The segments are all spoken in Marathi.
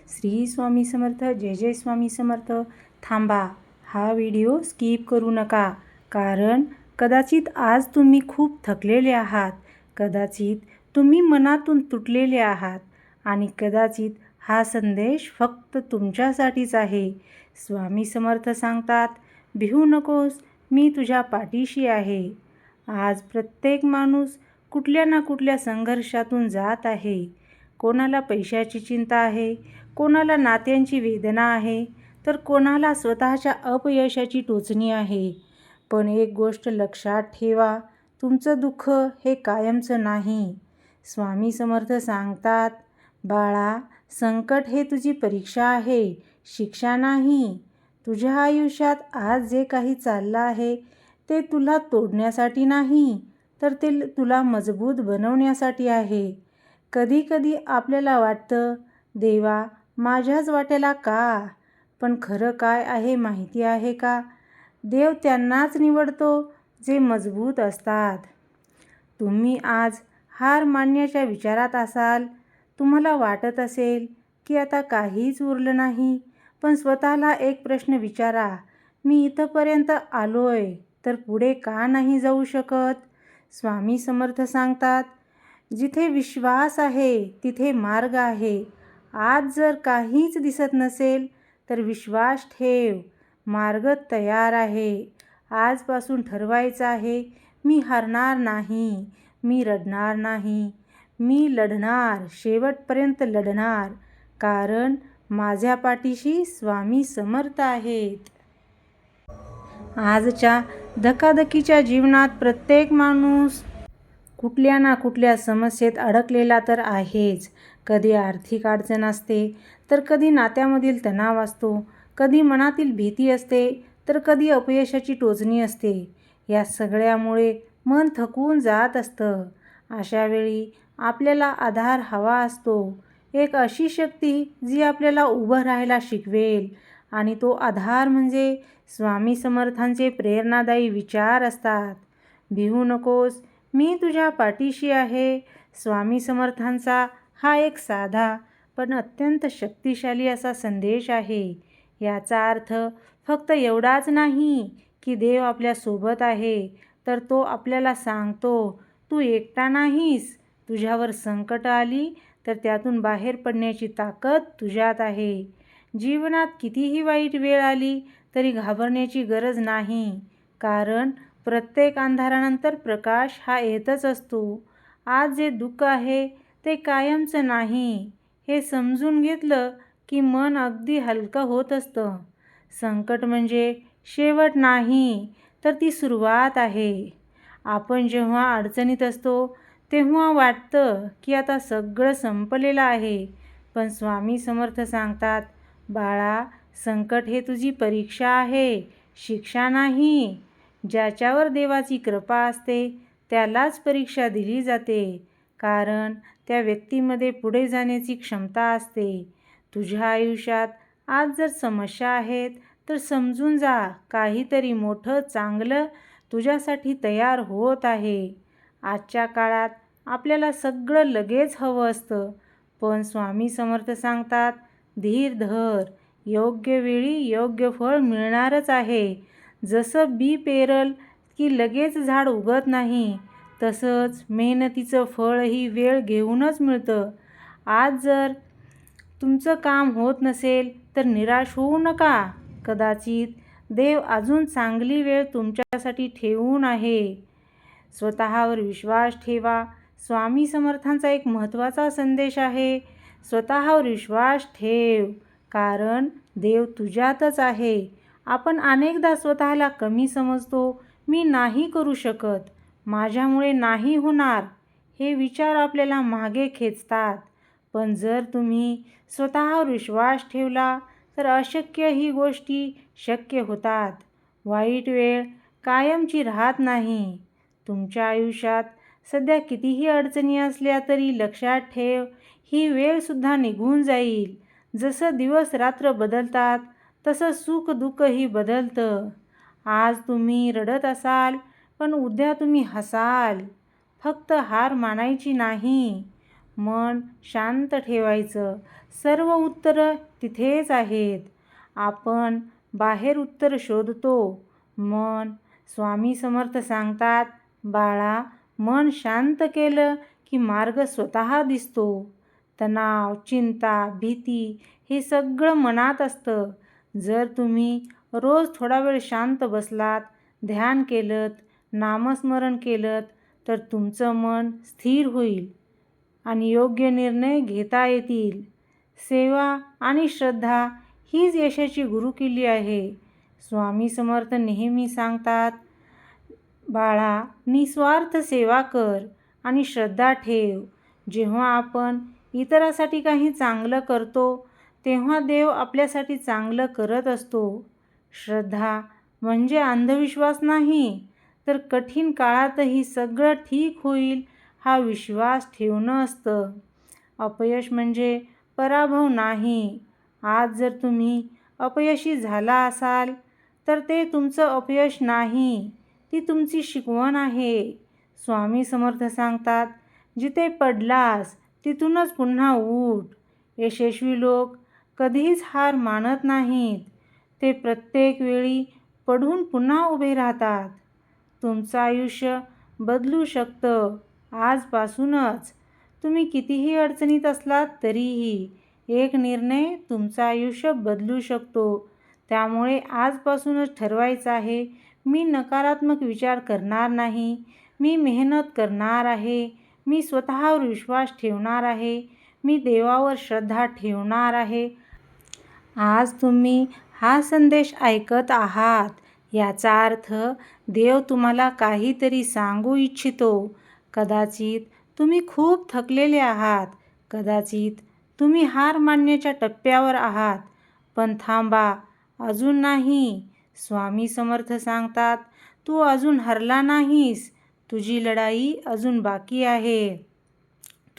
श्री स्वामी समर्थ. जय जय स्वामी समर्थ. थांबा, हा व्हिडिओ स्किप करू नका, कारण कदाचित आज तुम्ही खूप थकलेले आहात, कदाचित तुम्ही मनातून तुटलेले आहात आणि कदाचित हा संदेश फक्त तुमच्यासाठीच आहे. स्वामी समर्थ सांगतात, भिवू नकोस, मी तुझ्या पाठीशी आहे. आज प्रत्येक माणूस कुठल्या ना कुठल्या संघर्षातून जात आहे. कोणाला पैशाची चिंता आहे, कोणाला नात्यांची वेदना आहे, तर कोणाला स्वतःच्या अपयशाची टोचणी आहे. पण एक गोष्ट लक्षात ठेवा, तुमचं दुःख हे कायमचं नाही. स्वामी समर्थ सांगतात, बाळा, संकट हे तुझी परीक्षा आहे, शिक्षा नाही. तुझ्या आयुष्यात आज जे काही चाललं आहे ते तुला तोडण्यासाठी नाही, तर ते तुला मजबूत बनवण्यासाठी आहे. कधी कधी आपल्याला वाटतं, देवा, माझ्याच वाट्याला का? पण खरं काय आहे माहिती आहे का? देव त्यांनाच निवडतो जे मजबूत असतात. तुम्ही आज हार मानण्याच्या विचारात असाल, तुम्हाला वाटत असेल की आता काहीच उरलं नाही, पण स्वतःला एक प्रश्न विचारा, मी इथंपर्यंत आलोय, तर पुढे का नाही जाऊ शकत? स्वामी समर्थ सांगतात, जिथे विश्वास आहे तिथे मार्ग आहे. आज जर काहीच दिसत नसेल तर विश्वास ठेव, मार्ग तयार आहे. आजपासून ठरवायचं आहे, मी हारणार नाही, मी रडणार नाही, मी लढणार, शेवटपर्यंत लढणार, कारण माझ्या पाठीशी स्वामी समर्थ आहेत. आजच्या धकाधकीच्या जीवनात प्रत्येक माणूस कुठल्या ना कुठल्या समस्येत अडकलेला तर आहेच. कधी आर्थिक अडचण असते, तर कधी नात्यामधील तणाव असतो, कधी मनातील भीती असते, तर कधी अपयशाची टोचणी असते. या सगळ्यामुळे मन थकून जात असतं. अशा वेळी आपल्याला आधार हवा असतो, एक अशी शक्ती जी आपल्याला उभं राहायला शिकवेल. आणि तो आधार म्हणजे स्वामी समर्थांचे प्रेरणादायी विचार असतात. भिवू नकोस, मी तुझ्या पाठीशी आहे. स्वामी समर्थांचा हा एक साधा पण अत्यंत शक्तिशाली असा संदेश आहे. याचा अर्थ फक्त एवढाच नाही की देव आपल्यासोबत आहे, तर तो आपल्याला सांगतो, तू एकटा नाहीस. तुझ्यावर संकट आली तर त्यातून बाहेर पडण्याची ताकद तुझ्यात आहे. जीवनात कितीही वाईट वेळ आली तरी घाबरण्याची गरज नाही, कारण प्रत्येक अंधारानंतर प्रकाश हा येतच असतो. आज जे दुःख आहे ते कायमचं नाही, हे समजून घेतलं की मन अगदी हलकं होत असतं. संकट म्हणजे शेवट नाही, तर ती सुरुवात आहे. आपण जेव्हा अडचणीत असतो तेव्हा वाटतं की आता सगळं संपलेलं आहे, पण स्वामी समर्थ सांगतात, बाळा, संकट हे तुझी परीक्षा आहे, शिक्षा नाही. ज्याच्यावर देवाची कृपा असते त्यालाच परीक्षा दिली जाते, कारण त्या व्यक्तीमध्ये पुढे जाण्याची क्षमता असते. तुझ्या आयुष्यात आज जर समस्या आहेत तर समजून जा, काहीतरी मोठं चांगलं तुझ्यासाठी तयार होत आहे. आजच्या काळात आपल्याला सगळं लगेच हवं असतं, पण स्वामी समर्थ सांगतात, धीर धर, योग्य वेळी योग्य फळ मिळणारच आहे. जसं बी पेरल की लगेच झाड उगत नाही, तसंच मेहनतीचं फळही वेळ घेऊनच मिळतं. आज जर तुमचं काम होत नसेल तर निराश होऊ नका. कदाचित देव अजून चांगली वेळ तुमच्यासाठी ठेवून आहे. स्वतःवर विश्वास ठेवा. स्वामी समर्थांचा एक महत्त्वाचा संदेश आहे, स्वतःवर विश्वास ठेव, कारण देव तुझ्यातच आहे. आपण अनेकदा स्वतःला कमी समजतो, मी नाही करू शकत, माझ्यामुळे नाही होणार, हे विचार आपल्याला मागे खेचतात. पण जर तुम्ही स्वतःवर विश्वास ठेवला तर अशक्य ही गोष्टी शक्य होतात. वाईट वेळ कायमची राहत नाही. तुमच्या आयुष्यात सध्या कितीही अडचणी असल्या तरी लक्षात ठेव, ही वेळसुद्धा निघून जाईल. जसं दिवस रात्र बदलतात तसं सुख दुःखही बदलतं. आज तुम्ही रडत असाल, पण उद्या तुम्ही हसाल. फक्त हार मानायची नाही. मन शांत ठेवायचं. सर्व उत्तरं तिथेच आहेत. आपण बाहेर उत्तर शोधतो. स्वामी समर्थ सांगतात, बाळा, मन शांत केलं की मार्ग स्वतः दिसतो. तणाव, चिंता, भीती हे सगळं मनात असतं. जर तुम्ही रोज थोडा वेळ शांत बसलात, ध्यान केलंत, नामस्मरण केलंत, तर तुमचं मन स्थिर होईल आणि योग्य निर्णय घेता येतील. सेवा आणि श्रद्धा हीच यशाची गुरुकिल्ली आहे. स्वामी समर्थ नेहमी सांगतात, बाळा, निस्वार्थ सेवा कर आणि श्रद्धा ठेव. जेव्हा आपण इतरांसाठी काही चांगलं करतो, तेव्हा देव आपल्यासाठी चांगलं करत असतो. श्रद्धा म्हणजे अंधविश्वास नाही, तर कठीण काळातही सगळं ठीक होईल हा विश्वास ठेवणं असतं. अपयश म्हणजे पराभव नाही. आज जर तुम्ही अपयशी झाला असाल, तर ते तुमचं अपयश नाही, ती तुमची शिकवण आहे. स्वामी समर्थ सांगतात, जिथे पडलास तिथूनच पुन्हा उठ. यशस्वी लोक कधीच हार मानत नाहीत. ते प्रत्येक वेळी पडून पुन्हा उभे राहतात. तुमचं आयुष्य बदलू शकतं आजपासूनच. तुम्ही कितीही अडचणीत असलात तरीही एक निर्णय तुमचं आयुष्य बदलू शकतो. त्यामुळे आजपासूनच ठरवायचं आहे, मी नकारात्मक विचार करणार नाही. मी मेहनत करणार आहे. मी स्वतःवर विश्वास ठेवणार आहे. मी देवावर श्रद्धा ठेवणार आहे. आज तुम्ही हा संदेश ऐकत आहात, याचा अर्थ देव तुम्हाला काहीतरी सांगू इच्छितो. कदाचित तुम्ही खूप थकलेले आहात. कदाचित तुम्ही हार मानण्याच्या टप्प्यावर आहात. पण थांबा, अजून नाही. स्वामी समर्थ सांगतात, तू अजून हरला नाहीस. तुझी लढाई अजून बाकी आहे.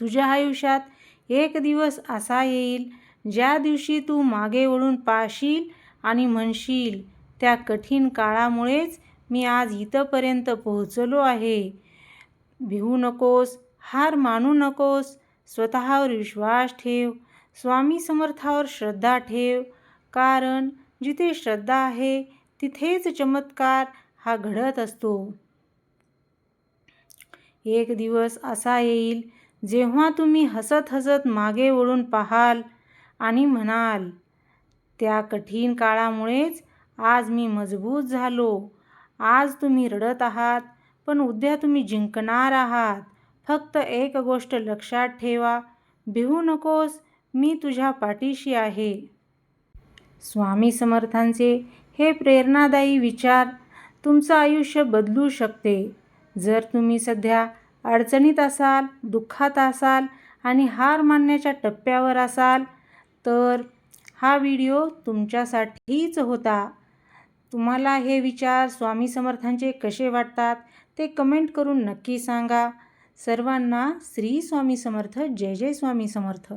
तुझ्या आयुष्यात एक दिवस असा येईल, ज्या दिवशी तू मागे वळून पाहशील आणि म्हणशील, त्या कठीण काळामुळेच मी आज इथपर्यंत पोहोचलो आहे. भिवू नकोस, हार मानू नकोस. स्वतःवर विश्वास ठेव. स्वामी समर्थावर श्रद्धा ठेव. कारण जिथे श्रद्धा आहे, तिथेच चमत्कार हा घडत असतो. एक दिवस असा येईल, जेव्हा तुम्ही हसत हसत मागे वळून पाहाल आणि म्हणाल, त्या कठीण काळामुळेच आज मी मजबूत झालो. आज तुम्ही रडत आहात, पण उद्या तुम्ही जिंकणार आहात. फक्त एक गोष्ट लक्षात ठेवा, भिवू नकोस, मी तुझ्या पाठीशी आहे. स्वामी समर्थांचे हे प्रेरणादायी विचार तुमचं आयुष्य बदलू शकते. जर तुम्ही सध्या अडचणीत असाल, दुःखात असाल आणि हार मानण्याच्या टप्प्यावर असाल, तर हा व्हिडिओ तुमच्यासाठीच होता. तुम्हाला हे विचार स्वामी समर्थांचे कसे वाटतात ते कमेंट करून नक्की सांगा. सर्वांना श्री स्वामी समर्थ. जय जय स्वामी समर्थ.